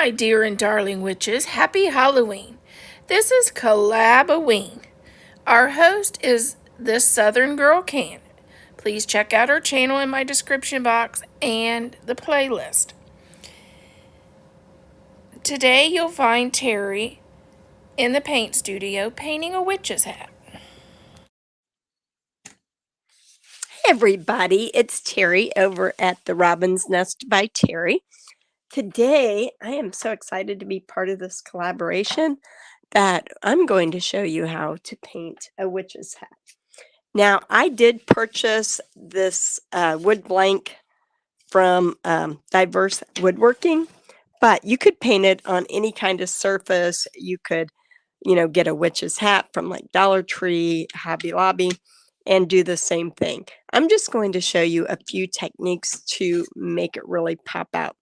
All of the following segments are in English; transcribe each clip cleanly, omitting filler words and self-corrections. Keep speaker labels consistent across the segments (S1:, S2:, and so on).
S1: my dear and darling witches, happy Halloween. This is Collab-a-ween. Our host is This Southern Girl Can. Please check out her channel in my description box and the playlist. Today you'll find Teri in the paint studio painting a witch's hat.
S2: Hey everybody, it's Teri over at the Robin's Nest by Teri. Today, I am so excited to be part of this collaboration that I'm going to show you how to paint a witch's hat. Now, I did purchase this wood blank from Diverse Woodworking, but you could paint it on any kind of surface. You could, get a witch's hat from like Dollar Tree, Hobby Lobby, and do the same thing. I'm just going to show you a few techniques to make it really pop out.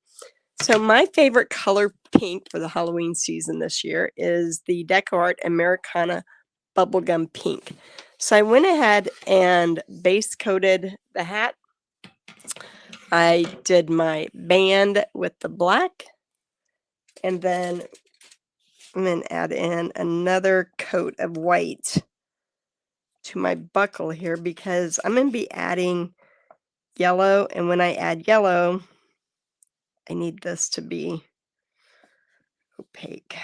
S2: So my favorite color pink for the Halloween season this year is the Decor Americana Bubblegum Pink. So I went ahead and base coated the hat. I did my band with the black, and then I'm going to add in another coat of white to my buckle here because I'm going to be adding yellow, and when I add yellow, I need this to be opaque.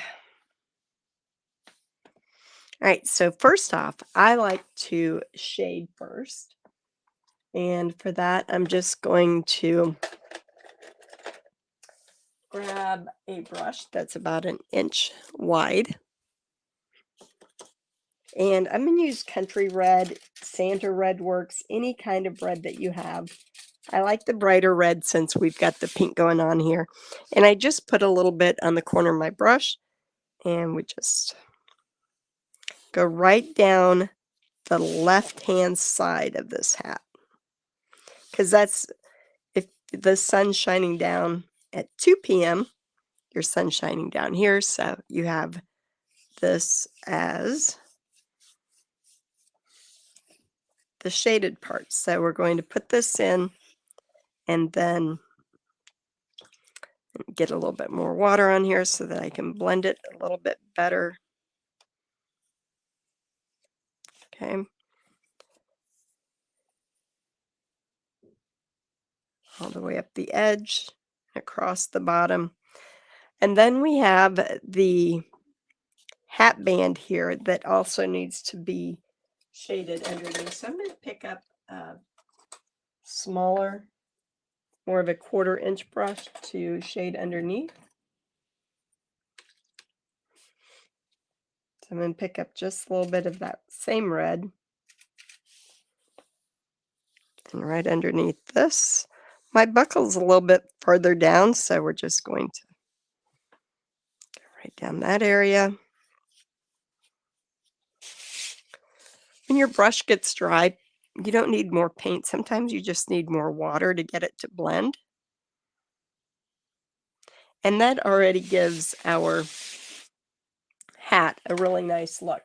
S2: All right, so first off, I like to shade first. And for that, I'm just going to grab a brush that's about an inch wide. And I'm going to use Country Red, Santa Red works, any kind of red that you have. I like the brighter red since we've got the pink going on here. And I just put a little bit on the corner of my brush, and we just go right down the left-hand side of this hat. Because that's, if the sun's shining down at 2 p.m., your sun's shining down here. So you have this as the shaded part. So we're going to put this in and then get a little bit more water on here so that I can blend it a little bit better. Okay. All the way up the edge, across the bottom. And then we have the hat band here that also needs to be shaded underneath. So I'm going to pick up a smaller, more of a 1/4 inch brush to shade underneath. So I'm going to pick up just a little bit of that same red. And right underneath this, my buckle's a little bit further down, so we're just going to go right down that area. When your brush gets dry, you don't need more paint. Sometimes you just need more water to get it to blend. And that already gives our hat a really nice look.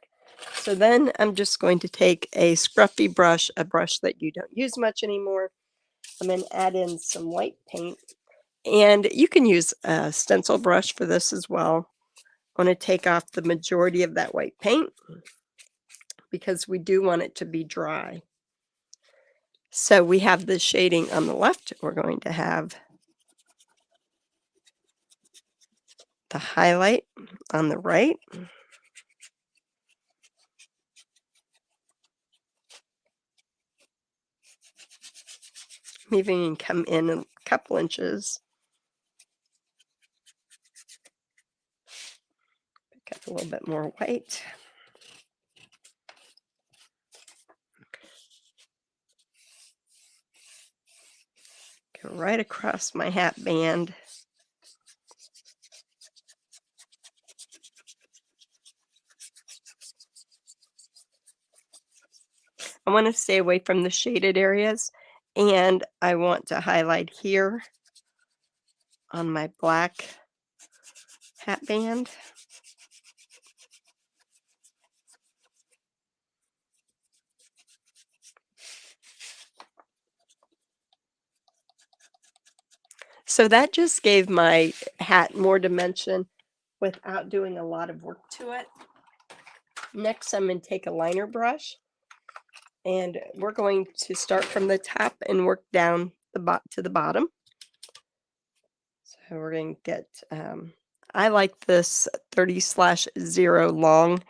S2: So then I'm just going to take a scruffy brush, a brush that you don't use much anymore. I'm going to add in some white paint. And you can use a stencil brush for this as well. I want to take off the majority of that white paint because we do want it to be dry. So we have the shading on the left. We're going to have the highlight on the right. Maybe you can come in a couple inches. Pick up a little bit more white. Go right across my hat band. I want to stay away from the shaded areas, and I want to highlight here on my black hat band. So that just gave my hat more dimension without doing a lot of work to it. Next, I'm going to take a liner brush, and we're going to start from the top and work down to the bottom. So we're going to get, I like this 30/0 long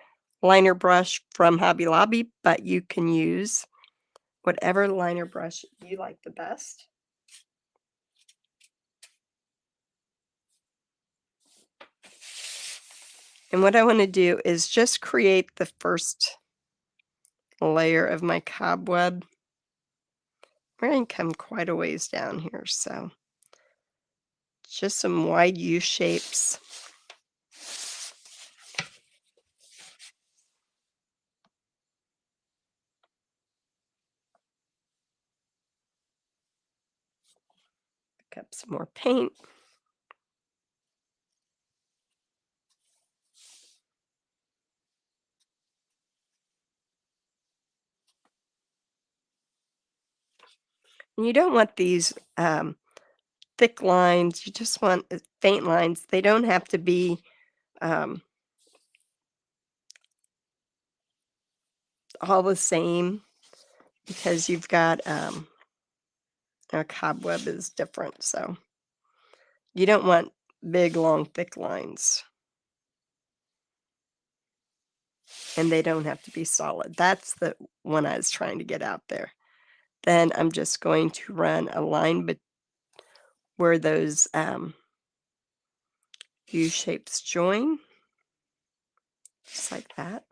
S2: liner brush from Hobby Lobby, but you can use whatever liner brush you like the best. And what I want to do is just create the first layer of my cobweb. We're going to come quite a ways down here, so just some wide U shapes. Pick up some more paint. And you don't want these thick lines. You just want faint lines. They don't have to be all the same, because you've got our cobweb is different, so you don't want big, long, thick lines. And they don't have to be solid. That's the one I was trying to get out there. Then I'm just going to run a line where those U shapes join, just like that.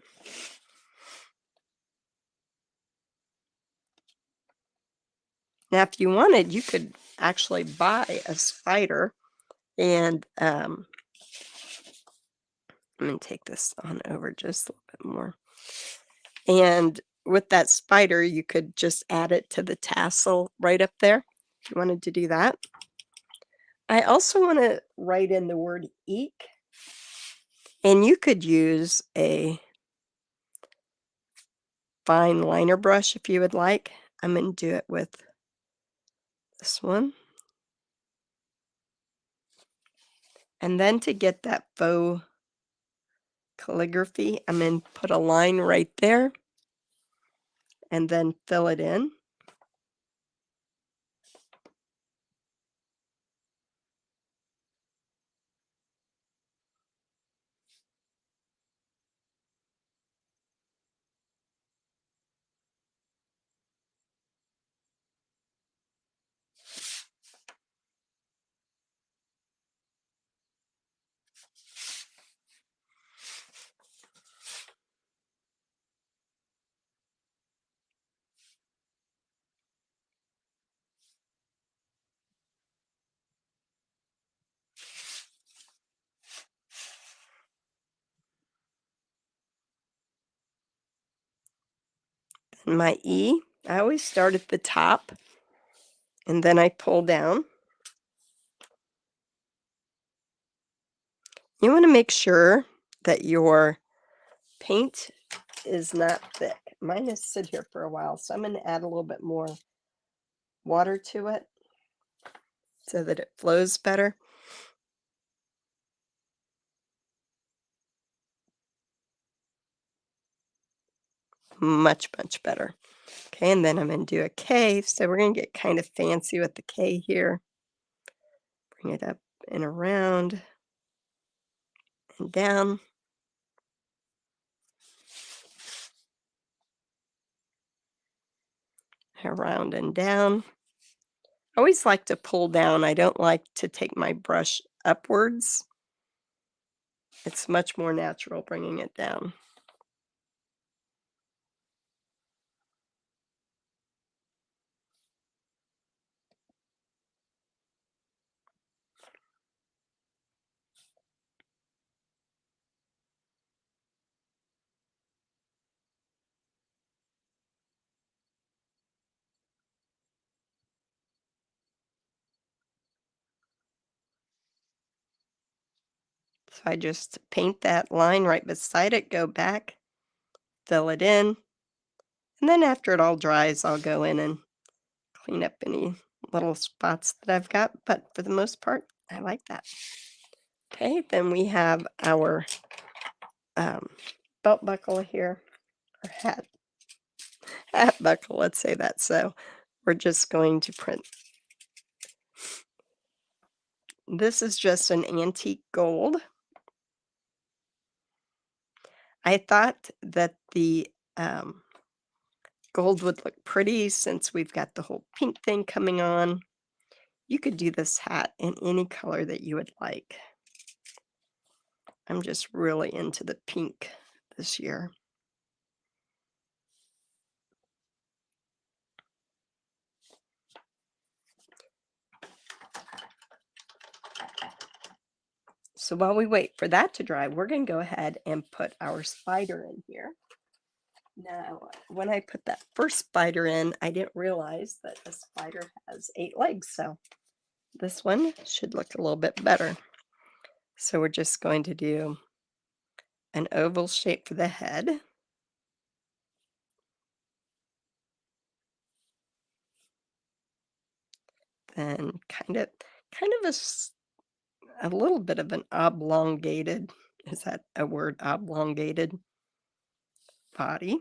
S2: Now, if you wanted, you could actually buy a spider, and I'm going to take this on over just a little bit more. And with that spider, you could just add it to the tassel right up there if you wanted to do that. I also want to write in the word eek, and you could use a fine liner brush if you would like. I'm going to do it with this one. And then to get that faux calligraphy, I'm going to put a line right there and then fill it in. And my E, I always start at the top and then I pull down. You want to make sure that your paint is not thick. Mine has sit here for a while, so I'm going to add a little bit more water to it so that it flows better. Much, much better. Okay, and then I'm going to do a K, so we're going to get kind of fancy with the K here. Bring it up and around and down. Around and down. I always like to pull down. I don't like to take my brush upwards. It's much more natural bringing it down. So I just paint that line right beside it, go back, fill it in, and then after it all dries, I'll go in and clean up any little spots that I've got, but for the most part, I like that. Okay, then we have our belt buckle here, or hat buckle, let's say that. So we're just going to print. This is just an antique gold. I thought that the gold would look pretty since we've got the whole pink thing coming on. You could do this hat in any color that you would like. I'm just really into the pink this year. So while we wait for that to dry, we're going to go ahead and put our spider in here. Now, when I put that first spider in, I didn't realize that the spider has 8 legs, so this one should look a little bit better. So we're just going to do an oval shape for the head. Then kind of a little bit of an oblongated, is that a word, oblongated body.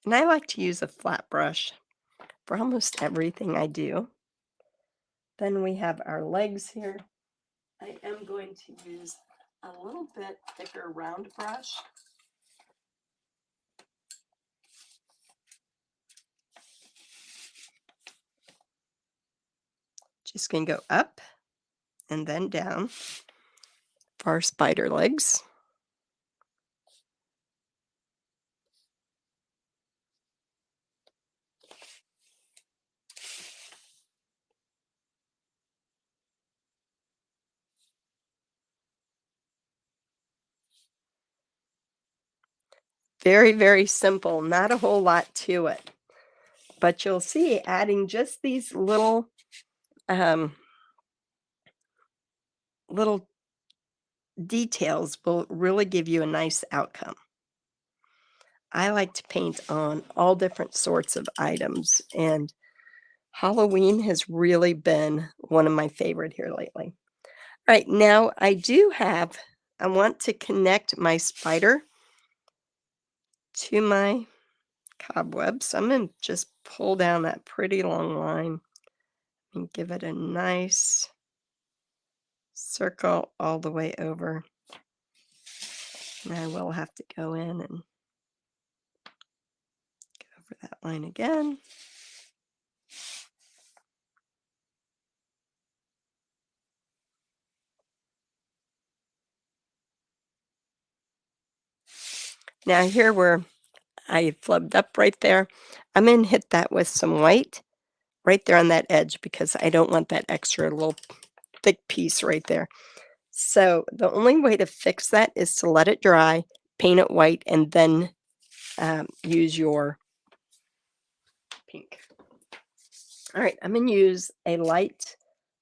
S2: And I like to use a flat brush for almost everything I do. Then we have our legs here. I am going to use a little bit thicker round brush. Just going to go up and then down for our spider legs. Very, very simple, not a whole lot to it. But you'll see adding just these little little details will really give you a nice outcome. I like to paint on all different sorts of items, and Halloween has really been one of my favorite here lately. All right, now I want to connect my spider to my cobweb. So I'm going to just pull down that pretty long line and give it a nice circle all the way over. And I will have to go in and go over that line again. Now here where I flubbed up right there, I'm going to hit that with some white right there on that edge because I don't want that extra little thick piece right there. So the only way to fix that is to let it dry, paint it white, and then use your pink. All right, I'm going to use a light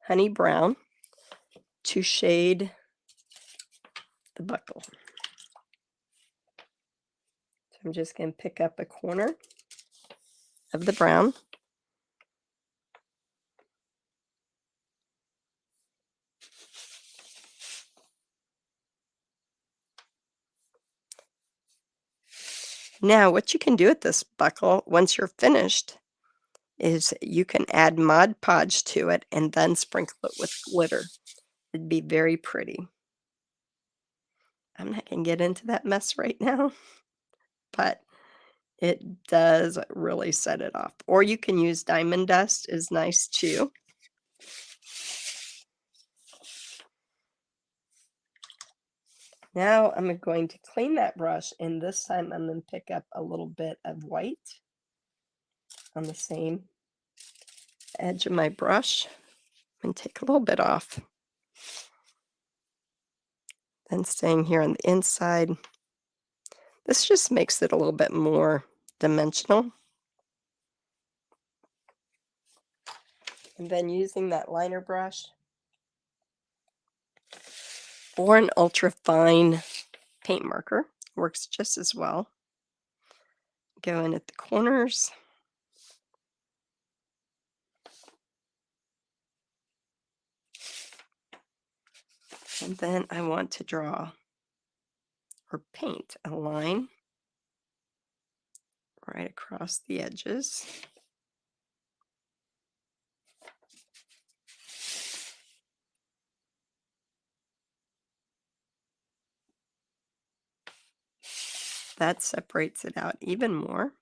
S2: honey brown to shade the buckle. So I'm just going to pick up a corner of the brown. Now, what you can do with this buckle, once you're finished, is you can add Mod Podge to it and then sprinkle it with glitter. It'd be very pretty. I'm not going to get into that mess right now, but it does really set it off. Or you can use diamond dust, is nice too. Now I'm going to clean that brush, and this time I'm going to pick up a little bit of white on the same edge of my brush and take a little bit off. Then staying here on the inside. This just makes it a little bit more dimensional. And then using that liner brush, or an ultra fine paint marker. Works just as well. Go in at the corners. And then I want to draw or paint a line right across the edges. That separates it out even more.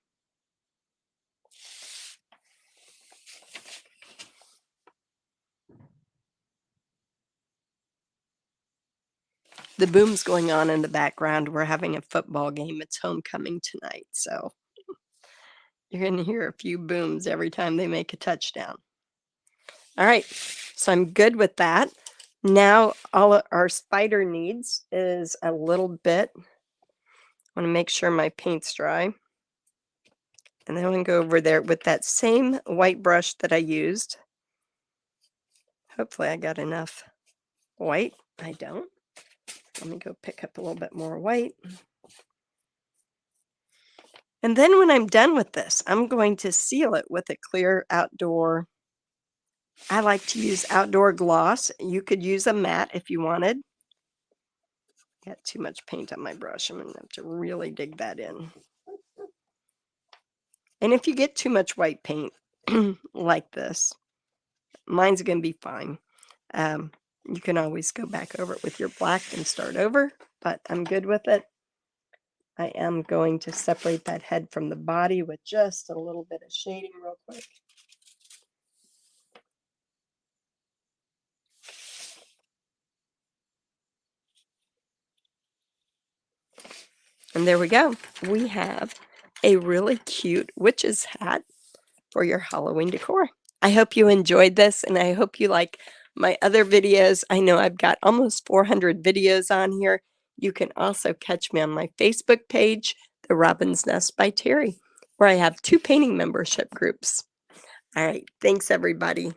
S2: The boom's going on in the background. We're having a football game. It's homecoming tonight, so you're going to hear a few booms every time they make a touchdown. All right, so I'm good with that. Now all our spider needs is a little bit. I want to make sure my paint's dry. And then I'm going to go over there with that same white brush that I used. Hopefully I got enough white. I don't. Let me go pick up a little bit more white. And then when I'm done with this, I'm going to seal it with a clear outdoor. I like to use outdoor gloss. You could use a matte if you wanted. Got too much paint on my brush. I'm going to have to really dig that in. And if you get too much white paint like this, mine's going to be fine. You can always go back over it with your black and start over, but I'm good with it. I am going to separate that head from the body with just a little bit of shading real quick. And there we go. We have a really cute witch's hat for your Halloween decor. I hope you enjoyed this, and I hope you like my other videos. I know I've got almost 400 videos on here. You can also catch me on my Facebook page, The Robin's Nest by Teri, where I have 2 painting membership groups. All right. Thanks, everybody.